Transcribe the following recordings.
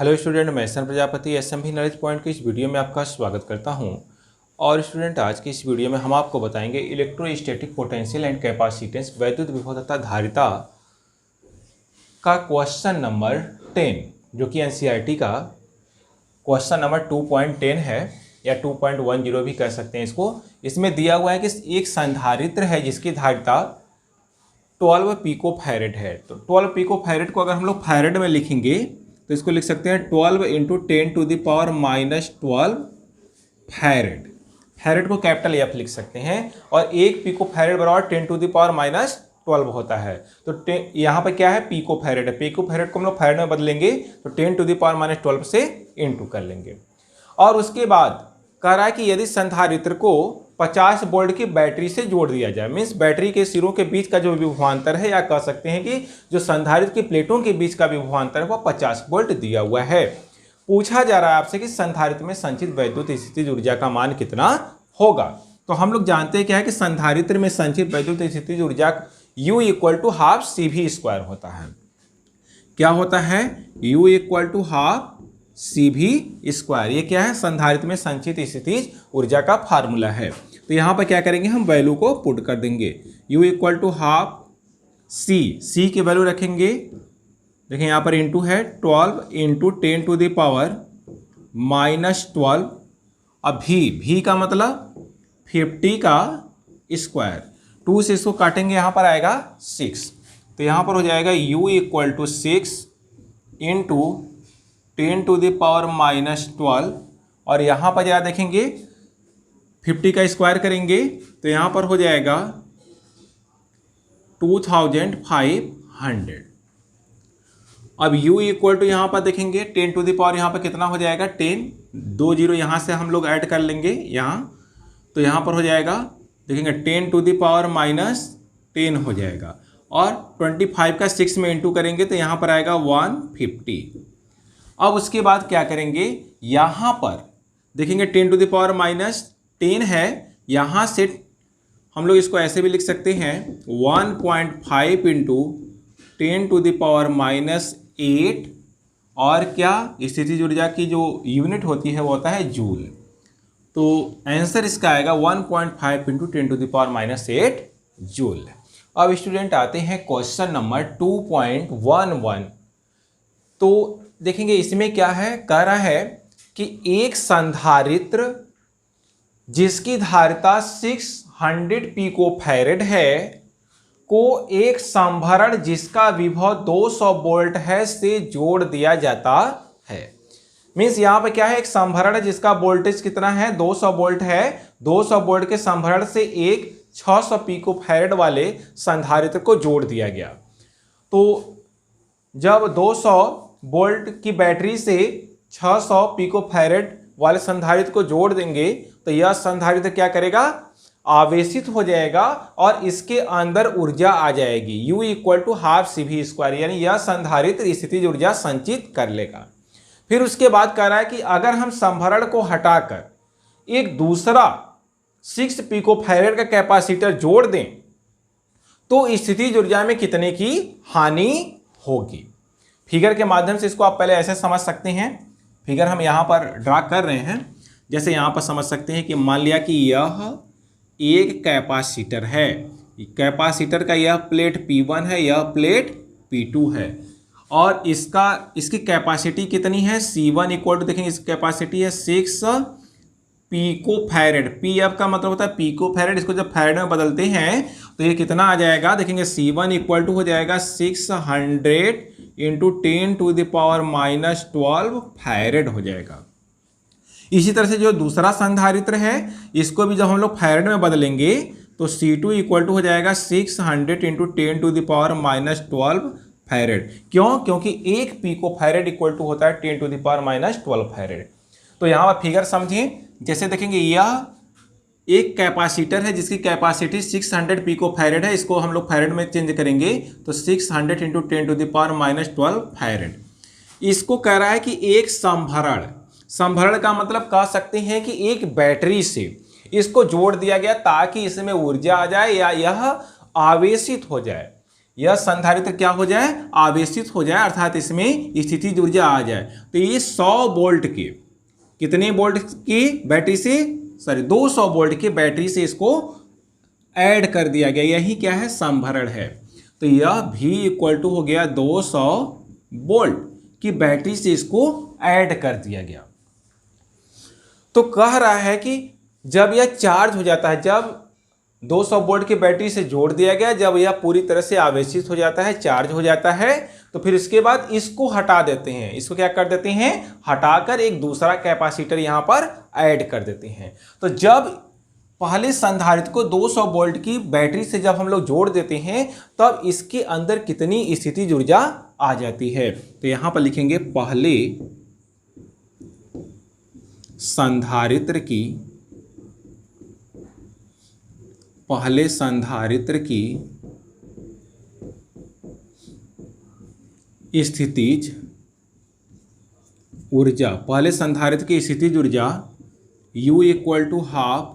Hello student, मैं S N Prajapati SMB knowledge point के इस वीडियो में आपका स्वागत करता हूं। और स्टूडेंट, आज की इस वीडियो में हम आपको बताएंगे इलेक्ट्रोस्टैटिक पोटेंशियल एंड कैपेसिटेंस वैद्युत विभव तथा धारिता का क्वेश्चन नंबर 10, जो कि एनसीईआरटी का क्वेश्चन नंबर 2.10 है या 2.10 भी कह सकते हैं इसको। इसमें दिया हुआ है कि एक संधारित्र है जिसकी धारिता 12 पिको फैरेड है। तो 12 पिको फैरेड को अगर हम लोग फैरेड में लिखेंगे तो इसको लिख सकते हैं 12 इंटू 10⁻⁻12 फैरेड। फैरेड को कैपिटल एफ लिख सकते हैं और एक पिको फैरेड बराबर 10⁻12 होता है। तो यहाँ पर क्या है, पिको फैरेड है। पिको फैरेड को हम लोग फैरेड में बदलेंगे तो 10⁻12 से इंटू कर लेंगे। और उसके बाद कह रहा है कि यदि संधारित्र को 50 वोल्ट की बैटरी से जोड़ दिया जाए, मीन्स बैटरी के सिरों के बीच का जो विभवांतर है, या कह सकते हैं कि जो संधारित्र की प्लेटों के बीच का विभवांतर है वो 50 वोल्ट दिया हुआ है। पूछा जा रहा है आपसे कि संधारित्र में संचित वैद्युत स्थितिज ऊर्जा का मान कितना होगा। तो हम लोग जानते हैं क्या है कि संधारित्र में संचित वैद्युत स्थितिज ऊर्जा U = ½ CV² होता है। क्या होता है? U = ½ CV²। ये क्या है? संधारित्र में संचित स्थितिज ऊर्जा का फार्मूला है। तो यहां पर क्या करेंगे, हम वैल्यू को पुट कर देंगे। U = ½ C की वैल्यू रखेंगे, देखिए यहां पर इंटू है 12 इंटू 10⁻⁻12। अब V का मतलब 50 का स्क्वायर, 2 से इसको काटेंगे यहां पर आएगा 6। तो यहां पर हो जाएगा U = 6 इंटू 10⁻⁻12। और यहाँ पर जरा देखेंगे 50 का स्क्वायर करेंगे तो यहाँ पर हो जाएगा 2500। अब U = यहाँ पर देखेंगे 10⁻, यहाँ पर कितना हो जाएगा 10, 2 0 यहाँ से हम लोग ऐड कर लेंगे यहाँ। तो यहाँ पर हो जाएगा देखेंगे 10⁻⁻10 हो जाएगा। और 25 का 6 में इंटू करेंगे तो यहाँ पर आएगा 150। अब उसके बाद क्या करेंगे, यहाँ पर देखेंगे 10⁻10 है, यहाँ से हम लोग इसको ऐसे भी लिख सकते हैं 1.5 इंटू 10⁻8। और क्या, स्थितिज ऊर्जा की जो यूनिट होती है वो होता है जूल। तो आंसर इसका आएगा 1.5 इंटू 10⁻8 जूल। अब स्टूडेंट आते हैं क्वेश्चन नंबर 2.11। तो देखेंगे इसमें क्या है, कह रहा है कि एक संधारित्र जिसकी धारिता 600 पिको फैरेड है को एक संभरण जिसका विभव 200 वोल्ट है से जोड़ दिया जाता है। मीन्स यहाँ पे क्या है, एक संभरण जिसका वोल्टेज कितना है, 200 वोल्ट है। 200 वोल्ट के संभरण से एक 600 पिको फैरेड वाले संधारित्र को जोड़ दिया गया। तो जब 200 वोल्ट की बैटरी से 600 पिको फैरेड वाले संधारित्र को जोड़ देंगे तो यह संधारित्र क्या करेगा, आवेशित हो जाएगा और इसके अंदर ऊर्जा आ जाएगी U = ½ CV², यानी यह संधारित्र स्थितिज ऊर्जा संचित कर लेगा। फिर उसके बाद कह रहा है कि अगर हम संभरण को हटाकर एक दूसरा 6 पिको फैरेड का कैपेसिटर जोड़ दें तो स्थितिज ऊर्जा में कितने की हानि होगी। फिगर के माध्यम से इसको आप पहले ऐसे समझ सकते हैं। फिगर हम यहाँ पर ड्रा कर रहे हैं। जैसे यहाँ पर समझ सकते हैं कि मान लिया कि यह एक कैपेसिटर है, कैपेसिटर का यह प्लेट P1 है, यह प्लेट P2 है, और इसकी कैपेसिटी कितनी है, C1 = देखेंगे इसकी कैपेसिटी है 6 पिको फैरेड। PF का मतलब होता है पिको फैरेड। इसको जब फैरेड में बदलते हैं तो ये कितना आ जाएगा, देखेंगे C1 = हो जाएगा 600 इंटू 10⁻12 फैरेड हो जाएगा। इसी तरह से जो दूसरा संधारित्र है इसको भी जब हम लोग फैरेड में बदलेंगे तो C2 = हो जाएगा 600 इंटू 10⁻12 फैरेड। क्यों? क्योंकि एक पिको फैरेड इक्वल टू होता है 10⁻12 फैरेड। तो यहाँ पर फिगर समझिए। जैसे देखेंगे यह एक कैपेसिटर है जिसकी कैपेसिटी 600 पिको फैरेड है। इसको हम लोग फैरेड में चेंज करेंगे तो 600 इंटू 10⁻12 फैरेड। इसको कह रहा है कि एक संभरण का मतलब कह सकते हैं कि एक बैटरी से इसको जोड़ दिया गया ताकि इसमें ऊर्जा आ जाए या यह आवेशित हो जाए। यह संधारित्र क्या हो जाए, आवेशित हो जाए, अर्थात इसमें स्थितिज ऊर्जा आ जाए। तो ये 100 वोल्ट के, कितने वोल्ट की बैटरी से, 200 वोल्ट की बैटरी से इसको ऐड कर दिया गया, यही क्या है, संभरण है। तो यह V इक्वल टू हो गया 200 वोल्ट की बैटरी से इसको ऐड कर दिया गया। तो कह रहा है कि जब यह चार्ज हो जाता है, जब 200 वोल्ट की बैटरी से जोड़ दिया गया, जब यह पूरी तरह से आवेशित हो जाता है, चार्ज हो जाता है, तो फिर इसके बाद इसको हटा देते हैं। इसको क्या कर देते हैं, हटाकर एक दूसरा कैपेसिटर यहां पर ऐड कर देते हैं। तो जब पहले संधारित्र को 200 वोल्ट की बैटरी से जब हम लोग जोड़ देते हैं, तब इसके अंदर कितनी स्थितिज ऊर्जा आ जाती है। तो यहां पर लिखेंगे पहले संधारित्र की स्थितिज ऊर्जा, पहले संधारित्र की स्थितिज ऊर्जा U equal to half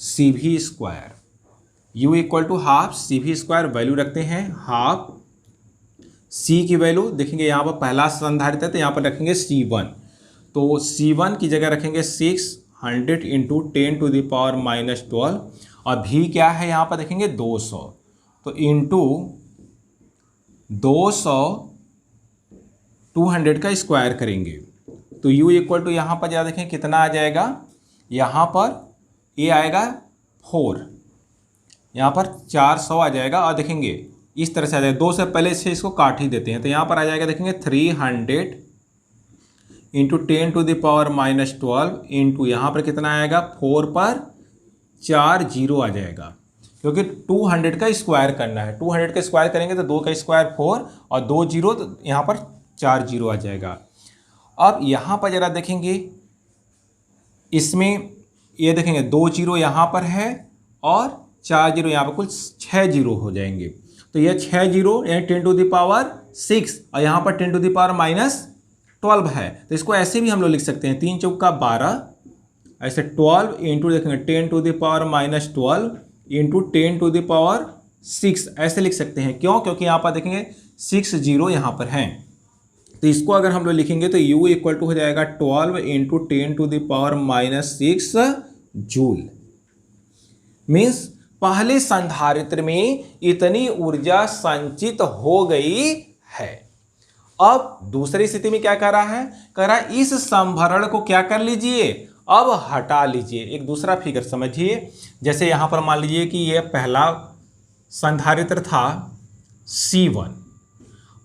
CV square, U equal to half CV square value रखते हैं, हाफ C की वैल्यू देखेंगे, यहाँ पर पहला संधारित्र है तो यहाँ पर रखेंगे C1, तो C1 की जगह रखेंगे 600 इंटू 10 टू द पावर -12, और V क्या है यहाँ पर देखेंगे 200, तो इंटू 200 का स्क्वायर करेंगे, तो U इक्वल टू यहाँ पर ज़्यादा देखें कितना आ जाएगा, यहाँ पर ये आएगा 4, यहाँ पर 400 आ जाएगा, और देखेंगे इस तरह से आ जाएगा, 2 से पहले से इसको काट ही देते हैं, तो यहाँ पर आ जाएगा देखेंगे 300 into 10 to the power -12 into यहाँ पर कितना आएगा, 4 पर 4 0 आ जाएगा, क्योंकि 200 का स्क्वायर करना है, 200 का स्क्वायर करेंगे तो 2 का स्क्वायर 4 और 2 0, तो यहाँ पर 4 0 आ जाएगा। अब यहाँ पर जरा देखेंगे, इसमें ये देखेंगे 2 0 यहाँ पर है और 4 0 यहाँ पर, कुल 6 0 हो जाएंगे। तो यह 6 0 यानी 10 टू द पावर 6 और यहाँ पर 10 टू द पावर -12 है, तो इसको ऐसे भी हम लोग लिख सकते हैं, 3 चौका 12, ऐसे 12 इंटू देखेंगे 10 to the power -12 into 10 to the power 6, ऐसे लिख सकते हैं। क्यों, क्योंकि यहाँ पर देखेंगे 6 0 यहाँ पर हैं, तो इसको अगर हम लोग लिखेंगे तो U इक्वल टू हो जाएगा 12 into 10 to the power -6 joule. Means पहले संधारित्र में इतनी ऊर्जा संचित हो गई है। अब दूसरी स्थिति में क्या कर रहा है, कह रहा है इस संभरण को क्या कर लीजिए, अब हटा लीजिए। एक दूसरा फिगर समझिए, जैसे यहां पर मान लीजिए कि यह पहला संधारित्र था C1,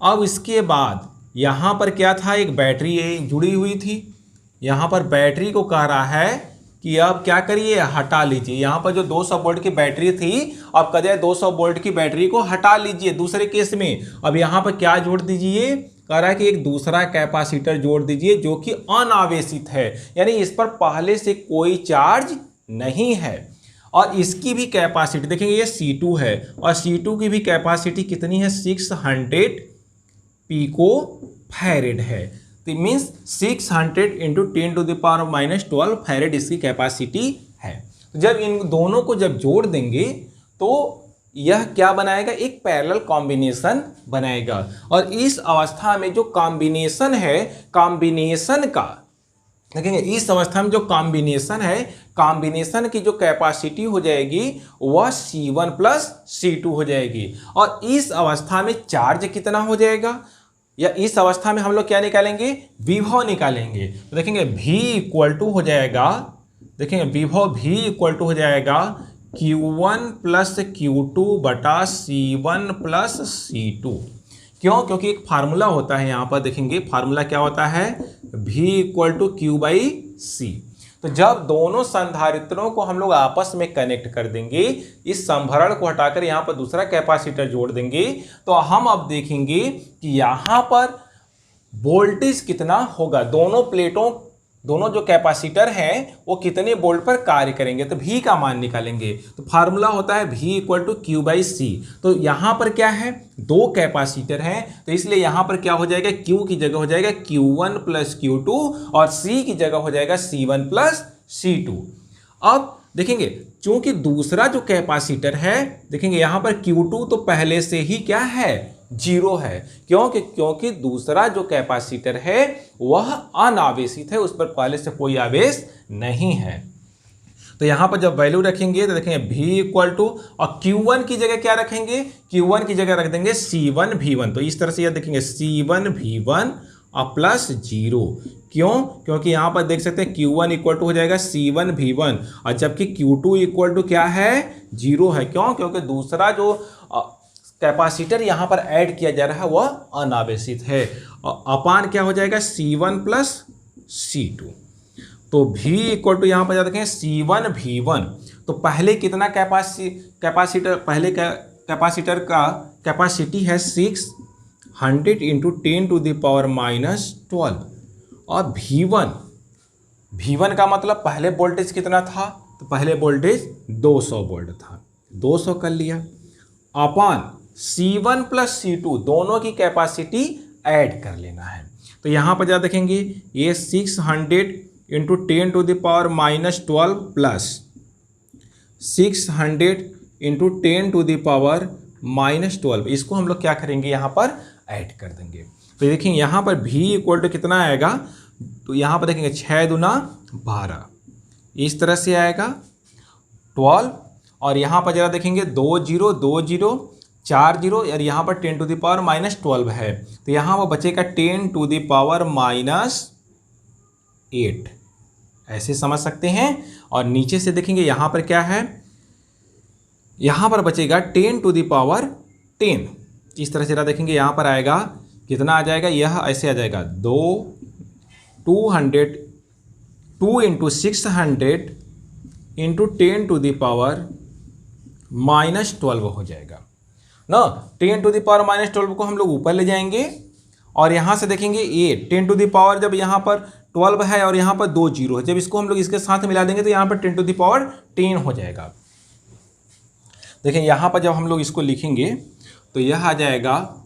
अब इसके बाद यहां पर क्या था, एक बैटरी जुड़ी हुई थी, यहां पर बैटरी को कह रहा है कि अब क्या करिए, हटा लीजिए। यहाँ पर जो 200 वोल्ट की बैटरी थी, अब कह दिया 200 वोल्ट की बैटरी को हटा लीजिए। दूसरे केस में अब यहाँ पर क्या जोड़ दीजिए, कह रहा है कि एक दूसरा कैपेसिटर जोड़ दीजिए जो कि अनावेशित है, यानी इस पर पहले से कोई चार्ज नहीं है, और इसकी भी कैपेसिटी देखेंगे ये C2 है, और C2 की भी कैपेसिटी कितनी है, 600 पिको फैरेड है। तो means 600 into 10 to the power -12 farad इसकी कैपेसिटी है। तो जब इन दोनों को जब जोड़ देंगे तो यह क्या बनाएगा, एक पैरेलल कॉम्बिनेशन बनाएगा, और इस अवस्था में जो कॉम्बिनेशन है, कॉम्बिनेशन का देखेंगे, इस अवस्था में जो कॉम्बिनेशन है, कॉम्बिनेशन की जो कैपेसिटी हो जाएगी वह C1 प्लस C2 हो जाएगी, और इस अवस्था में चार्ज कितना हो जाएगा, या इस अवस्था में हम लोग क्या निकालेंगे, विभव निकालेंगे। तो देखेंगे V इक्वल टू हो जाएगा, देखेंगे विभव V इक्वल टू हो जाएगा Q1 प्लस Q2 बटा C1 प्लस C2। क्यों, क्योंकि एक फार्मूला होता है यहाँ पर, देखेंगे फार्मूला क्या होता है, V इक्वल टू Q/C। तो जब दोनों संधारित्रों को हम लोग आपस में कनेक्ट कर देंगे, इस संभरण को हटाकर यहाँ पर दूसरा कैपेसिटर जोड़ देंगे, तो हम अब देखेंगे कि यहाँ पर वोल्टेज कितना होगा, दोनों प्लेटों, दोनों जो कैपेसिटर हैं वो कितने वोल्ट पर कार्य करेंगे, तो V का मान निकालेंगे। तो फार्मूला होता है V इक्वल टू Q/C। तो यहाँ पर क्या है, दो कैपेसिटर हैं, तो इसलिए यहाँ पर क्या हो जाएगा, Q की जगह हो जाएगा Q1 प्लस Q2 और C की जगह हो जाएगा C1 प्लस C2। अब देखेंगे चूंकि दूसरा जो कैपेसिटर है, देखेंगे यहाँ पर Q2 तो पहले से ही क्या है, 0 है। क्योंकि दूसरा जो कैपेसिटर है वह अनावेशित है, उस पर पहले से कोई आवेश नहीं है। तो यहाँ पर जब वैल्यू रखेंगे तो देखेंगे V इक्वल टू, और Q1 की जगह क्या रखेंगे, Q1 की जगह रख देंगे C1V1। तो इस तरह से यह देखेंगे C1V1 और प्लस 0। क्योंकि यहाँ पर देख सकते हैं Q1 इक्वल टू हो जाएगा C1V1, और जबकि Q2 इक्वल टू क्या है, 0 है। क्योंकि दूसरा जो कैपेसिटर यहाँ पर ऐड किया जा रहा है वह अनावेशित है। अपान क्या हो जाएगा, C1 प्लस C2। तो V इक्वल टू यहाँ पर याद रखें C1V1। तो पहले कितना कैपेसिटर, पहले कैपेसिटर का कैपेसिटी है 600 इंटू 10 टू द पावर -12, और V1 का मतलब पहले वोल्टेज कितना था, तो पहले वोल्टेज 200 वोल्ट था, 200 कर लिया, अपॉन C1 प्लस C2 दोनों की कैपेसिटी ऐड कर लेना है। तो यहाँ पर क्या देखेंगे, ये 600 into 10 to the power -12 plus 600 into 10 to the power -12, इसको हम लोग क्या करेंगे, यहाँ पर ऐड कर देंगे। तो देखेंगे यहाँ पर V इक्वल टू कितना आएगा, तो यहाँ पर देखेंगे 6 दूना 12, इस तरह से आएगा 12, और यहाँ पर जरा देखेंगे 2 0 2 0 4 0, और यहाँ पर 10 टू द पावर -12 है, तो यहाँ पर बचेगा 10 टू द पावर -8, ऐसे समझ सकते हैं। और नीचे से देखेंगे यहाँ पर क्या है, यहाँ पर बचेगा 10 टू द पावर 10, इस तरह से देखेंगे यहाँ पर आएगा कितना आ जाएगा, यह ऐसे आ जाएगा 2 into 600 into 10 to the power -12 हो जाएगा ना। 10 टू द पावर -12 को हम लोग ऊपर ले जाएंगे, और यहाँ से देखेंगे ये 10 टू द पावर, जब यहाँ पर 12 है और यहाँ पर 2 0 है, जब इसको हम लोग इसके साथ मिला देंगे तो यहाँ पर 10 टू द पावर 10 हो जाएगा। देखें यहाँ पर जब हम लोग इसको लिखेंगे तो यह आ जाएगा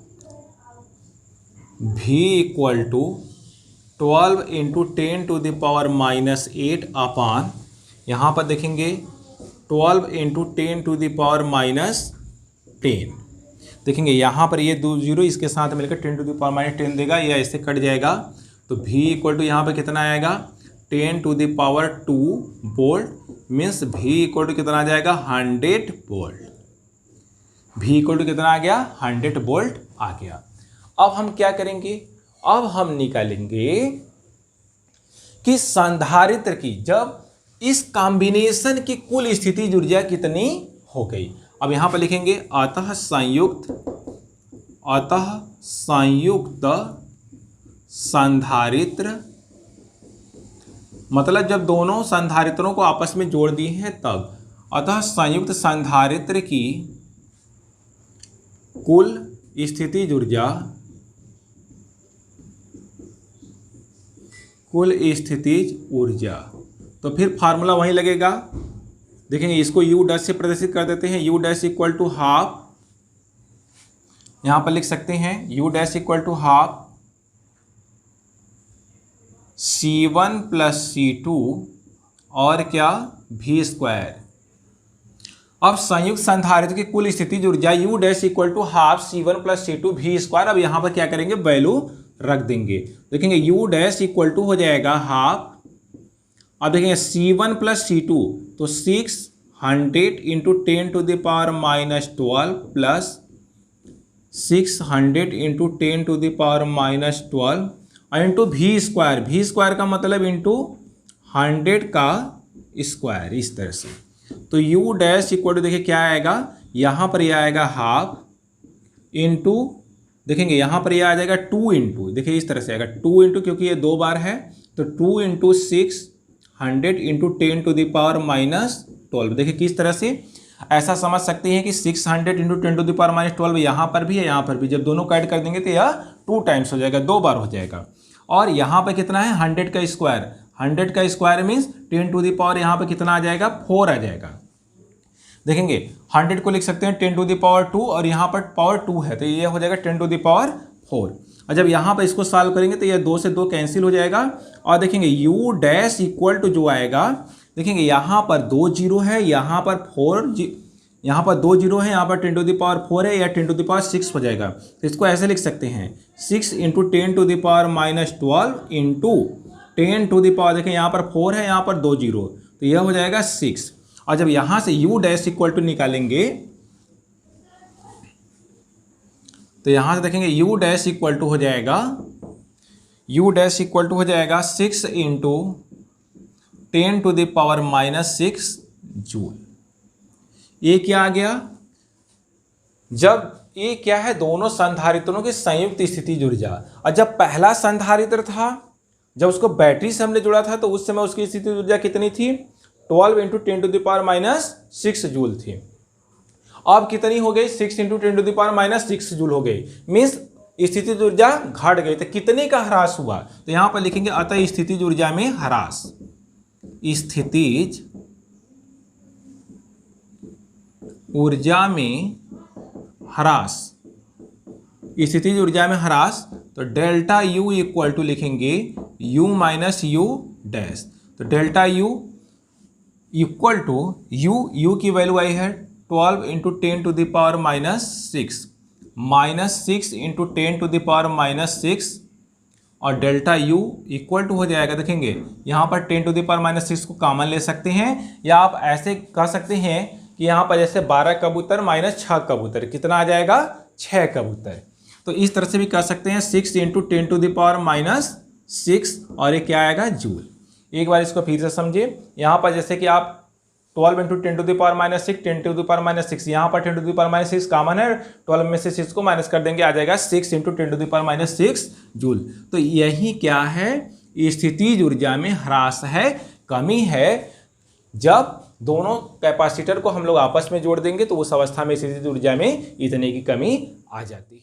V equal to 12 into 10 to the power -8 अपान, यहाँ पर देखेंगे 12 इंटू 10 टू द पावर -10। देखेंगे यहाँ पर ये 2 0 इसके साथ मिलकर 10 टू द पावर -10 देगा, यह ऐसे कट जाएगा। तो V इक्वल टू यहाँ पर कितना आएगा, 10 to the power 2 volt, means V equal to कितना आ जाएगा, 100 वोल्ट। V इक्वल टू कितना आ गया, 100 वोल्ट आ गया। अब हम क्या करेंगे, अब हम निकालेंगे कि संधारित्र की जब इस कॉम्बिनेशन की कुल स्थितिज ऊर्जा कितनी हो गई। अब यहां पर लिखेंगे अतः संयुक्त संधारित्र, मतलब जब दोनों संधारित्रों को आपस में जोड़ दिए हैं तब, अतः संयुक्त संधारित्र की कुल स्थितिज ऊर्जा, तो फिर फार्मूला वहीं लगेगा। देखेंगे इसको U डैश से प्रदर्शित कर देते हैं, U dash equal to half, यहां पर लिख सकते हैं U dash equal to half C1 plus C2 और क्या, V स्क्वायर। अब संयुक्त संधारित्र की कुल स्थितिज ऊर्जा U dash equal to half C1 plus C2 V square. अब यहाँ पर क्या करेंगे, वैल्यू रख देंगे। देखेंगे U डैश इक्वल टू हो जाएगा हाफ, अब देखेंगे C1 प्लस C2 तो 600 into 10 to the power -12 plus 600 into 10 to the power -12 into V square का मतलब इंटू 100 का स्क्वायर, इस तरह से। तो U डैश इक्वल टू देखिए क्या आएगा, यहाँ पर यह आएगा हाफ इंटू, देखेंगे यहाँ पर यह आ जाएगा 2 इंटू, देखिए इस तरह से आएगा 2 इंटू, क्योंकि ये 2 बार है तो 2 into 600 into 10 to the power -12। देखिए किस तरह से ऐसा समझ सकते हैं कि 600 इंटू 10 टू द पावर -12 यहाँ पर भी है, यहाँ पर भी, जब दोनों को ऐड कर देंगे तो यह 2 टाइम्स हो जाएगा, 2 बार हो जाएगा। और यहाँ पर कितना है, 100 का स्क्वायर, 100 का square means 10 to the power यहाँ पर कितना आ जाएगा, 4 आ जाएगा। देखेंगे 100 को लिख सकते हैं 10 टू द पावर 2 और यहाँ पर पावर 2 है तो ये हो जाएगा 10 टू द पावर 4। और जब यहाँ पर इसको सॉल्व करेंगे तो ये 2 से 2 कैंसिल हो जाएगा और देखेंगे U डैश इक्वल टू जो आएगा देखेंगे यहाँ पर 2 जीरो है, यहाँ पर 4 यहाँ पर 2 जीरो है, यहाँ पर 10 टू द पावर 4 है, या 10 टू द पावर 6 हो जाएगा। तो इसको ऐसे लिख सकते हैं 6 into 10 to the power -12 into 10 to the power, देखें यहाँ पर 4 है, यहाँ पर 2 जीरो, तो यह हो जाएगा 6। और जब यहाँ से u डैश इक्वल टू निकालेंगे तो यहाँ से देखेंगे u डैश इक्वल टू हो जाएगा 6 into 10 to the power -6 joule. ये क्या आ गया, जब ये क्या है, दोनों संधारित्रों की संयुक्त स्थितिज ऊर्जा। और जब पहला संधारित्र था, जब उसको बैटरी से हमने जोड़ा था, तो उस समय उसकी स्थितिज ऊर्जा कितनी थी, 12 into 10 to the power -6 joule थी। अब कितनी हो गई, 6 into 10 to the power -6 joule हो गई, मीन्स स्थितिज ऊर्जा घट गई। तो कितने का ह्रास हुआ, तो यहां पर लिखेंगे अतः स्थितिज ऊर्जा में ह्रास, स्थितिज ऊर्जा में ह्रास, स्थितिज ऊर्जा में ह्रास। तो डेल्टा U इक्वल टू लिखेंगे U माइनस यू डैश। तो delta U equal to U की वैल्यू आई है 12 into 10 to the power -6 into 10 to the power -6, और डेल्टा U इक्वल टू हो जाएगा, देखेंगे यहाँ पर 10 टू द पावर -6 को कॉमन ले सकते हैं, या आप ऐसे कह सकते हैं कि यहाँ पर जैसे 12 कबूतर -6 कबूतर, कितना आ जाएगा, 6 कबूतर। तो इस तरह से भी कर सकते हैं 6 इंटू 10 टू द पावर -6, और ये क्या आएगा, जूल। एक बार इसको फिर से समझिए, यहाँ पर जैसे कि आप 12 into 10 to the power -6, 10 to the power -6, यहाँ पर 10 टू द पावर -6 कॉमन है, 12 में से 6 को माइनस कर देंगे, आ जाएगा 6 into 10 to the power -6 joule. तो यही क्या है, स्थितिज ऊर्जा में ह्रास है, कमी है। जब दोनों कैपेसिटर को हम लोग आपस में जोड़ देंगे तो उस अवस्था में स्थितिज ऊर्जा में इतने की कमी आ जाती है।